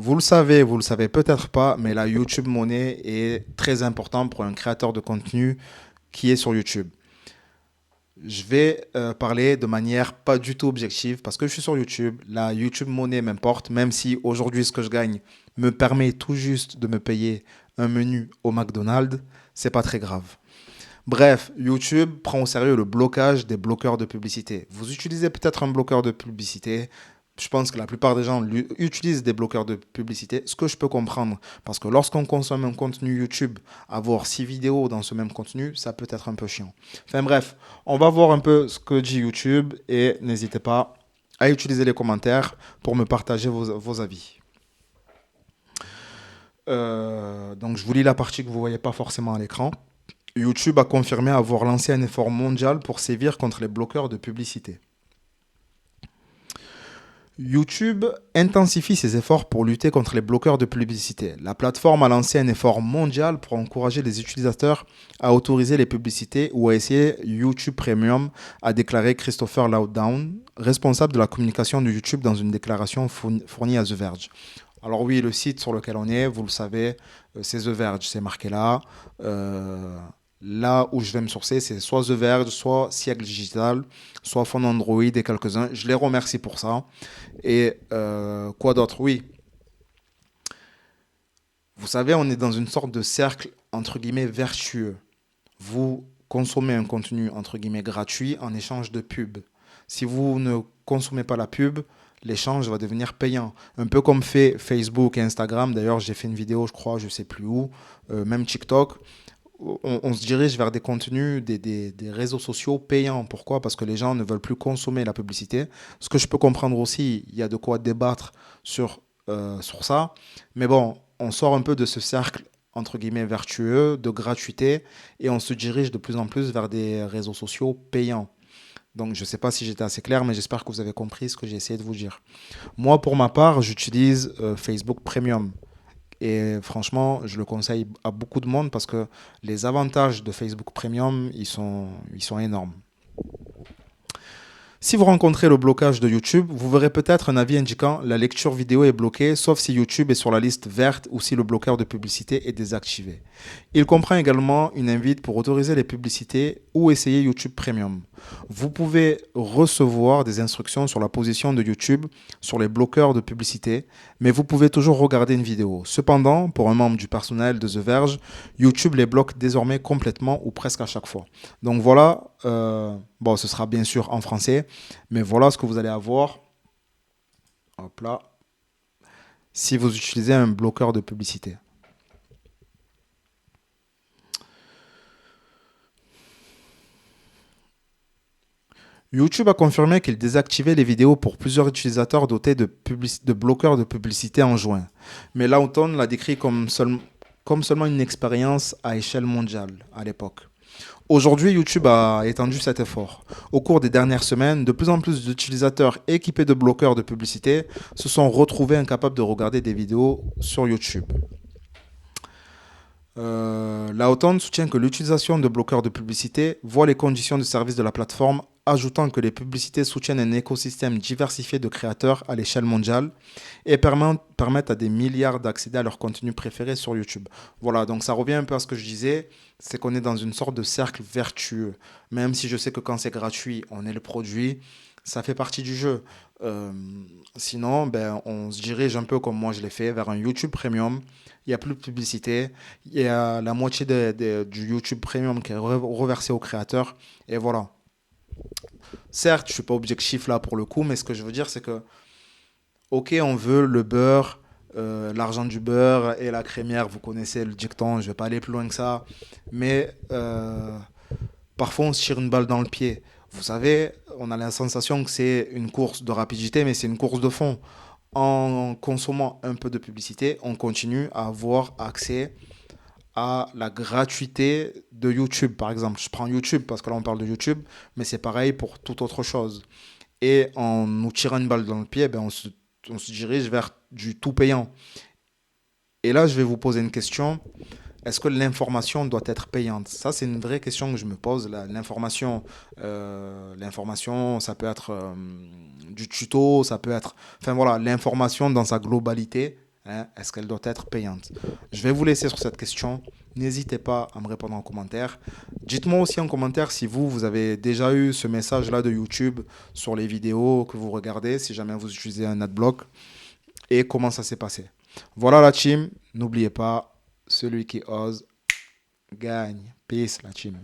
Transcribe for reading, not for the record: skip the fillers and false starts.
Vous le savez peut-être pas, mais la YouTube monnaie est très importante pour un créateur de contenu qui est sur YouTube. Je vais parler de manière pas du tout objective parce que je suis sur YouTube. La YouTube monnaie m'importe, même si aujourd'hui ce que je gagne me permet tout juste de me payer un menu au McDonald's, c'est pas très grave. Bref, YouTube prend au sérieux le blocage des bloqueurs de publicité. Vous utilisez peut-être un bloqueur de publicité. Je pense que la plupart des gens utilisent des bloqueurs de publicité, ce que je peux comprendre. Parce que lorsqu'on consomme un contenu YouTube, avoir 6 vidéos dans ce même contenu, ça peut être un peu chiant. Enfin bref, on va voir un peu ce que dit YouTube et n'hésitez pas à utiliser les commentaires pour me partager vos avis. Donc je vous lis la partie que vous ne voyez pas forcément à l'écran. YouTube a confirmé avoir lancé un effort mondial pour sévir contre les bloqueurs de publicité. YouTube intensifie ses efforts pour lutter contre les bloqueurs de publicité. La plateforme a lancé un effort mondial pour encourager les utilisateurs à autoriser les publicités ou à essayer YouTube Premium, a déclaré Christopher Louddown, responsable de la communication de YouTube dans une déclaration fournie à The Verge. Alors oui, le site sur lequel on est, vous le savez, c'est The Verge, c'est marqué là. Euh, Là où je vais me sourcer, c'est soit The Verge, soit Siècle Digital, soit Fond Android et quelques-uns. Je les remercie pour ça. Et quoi d'autre? Oui, vous savez, on est dans une sorte de cercle, entre guillemets, vertueux. Vous consommez un contenu, entre guillemets, gratuit en échange de pub. Si vous ne consommez pas la pub, l'échange va devenir payant. Un peu comme fait Facebook et Instagram. D'ailleurs, j'ai fait une vidéo, je crois, je sais plus où, même TikTok. On se dirige vers des contenus, des réseaux sociaux payants. Pourquoi? Parce que les gens ne veulent plus consommer la publicité. Ce que je peux comprendre aussi, il y a de quoi débattre sur ça. Mais bon, on sort un peu de ce cercle, entre guillemets, vertueux, de gratuité, et on se dirige de plus en plus vers des réseaux sociaux payants. Donc, je ne sais pas si j'étais assez clair, mais j'espère que vous avez compris ce que j'ai essayé de vous dire. Moi, pour ma part, j'utilise Facebook Premium. Et franchement, je le conseille à beaucoup de monde parce que les avantages de Facebook Premium, ils sont énormes. Si vous rencontrez le blocage de YouTube, vous verrez peut-être un avis indiquant la lecture vidéo est bloquée, sauf si YouTube est sur la liste verte ou si le bloqueur de publicité est désactivé. Il comprend également une invite pour autoriser les publicités ou essayer YouTube Premium. Vous pouvez recevoir des instructions sur la position de YouTube sur les bloqueurs de publicité, mais vous pouvez toujours regarder une vidéo. Cependant, pour un membre du personnel de The Verge, YouTube les bloque désormais complètement ou presque à chaque fois. Donc voilà, bon, ce sera bien sûr en français, mais voilà ce que vous allez avoir. Hop là. Si vous utilisez un bloqueur de publicité. YouTube a confirmé qu'il désactivait les vidéos pour plusieurs utilisateurs dotés de bloqueurs de publicité en juin. Mais Lawton l'a décrit comme seulement une expérience à échelle mondiale à l'époque. Aujourd'hui, YouTube a étendu cet effort. Au cours des dernières semaines, de plus en plus d'utilisateurs équipés de bloqueurs de publicité se sont retrouvés incapables de regarder des vidéos sur YouTube. La OTAN soutient que l'utilisation de bloqueurs de publicité voit les conditions de service de la plateforme, ajoutant que les publicités soutiennent un écosystème diversifié de créateurs à l'échelle mondiale et permettent à des milliards d'accéder à leur contenu préféré sur YouTube. Voilà, donc ça revient un peu à ce que je disais, c'est qu'on est dans une sorte de cercle vertueux. Même si je sais que quand c'est gratuit, on est le produit, ça fait partie du jeu. Euh, Sinon, ben, on se dirige un peu comme moi je l'ai fait, vers un YouTube Premium. Il n'y a plus de publicité. Il y a la moitié du YouTube Premium qui est reversé aux créateurs. Et voilà. Certes, je ne suis pas objectif là pour le coup, mais ce que je veux dire, c'est que, ok, on veut le beurre, l'argent du beurre et la crémière. Vous connaissez le dicton, je ne vais pas aller plus loin que ça. Mais parfois, on se tire une balle dans le pied. Vous savez, on a la sensation que c'est une course de rapidité, mais c'est une course de fond. En consommant un peu de publicité, on continue à avoir accès à la gratuité de YouTube, par exemple. Je prends YouTube parce que là on parle de YouTube, mais c'est pareil pour toute autre chose. Et en nous tirant une balle dans le pied, ben on se dirige vers du tout payant. Et là, je vais vous poser une question. Est-ce que l'information doit être payante? Ça, c'est une vraie question que je me pose. L'information, ça peut être du tuto, ça peut être... Enfin voilà, l'information dans sa globalité, hein, est-ce qu'elle doit être payante? Je vais vous laisser sur cette question. N'hésitez pas à me répondre en commentaire. Dites-moi aussi en commentaire si vous avez déjà eu ce message-là de YouTube sur les vidéos que vous regardez, si jamais vous utilisez un adblock, et comment ça s'est passé. Voilà la team. N'oubliez pas, celui qui ose gagne. Peace la team.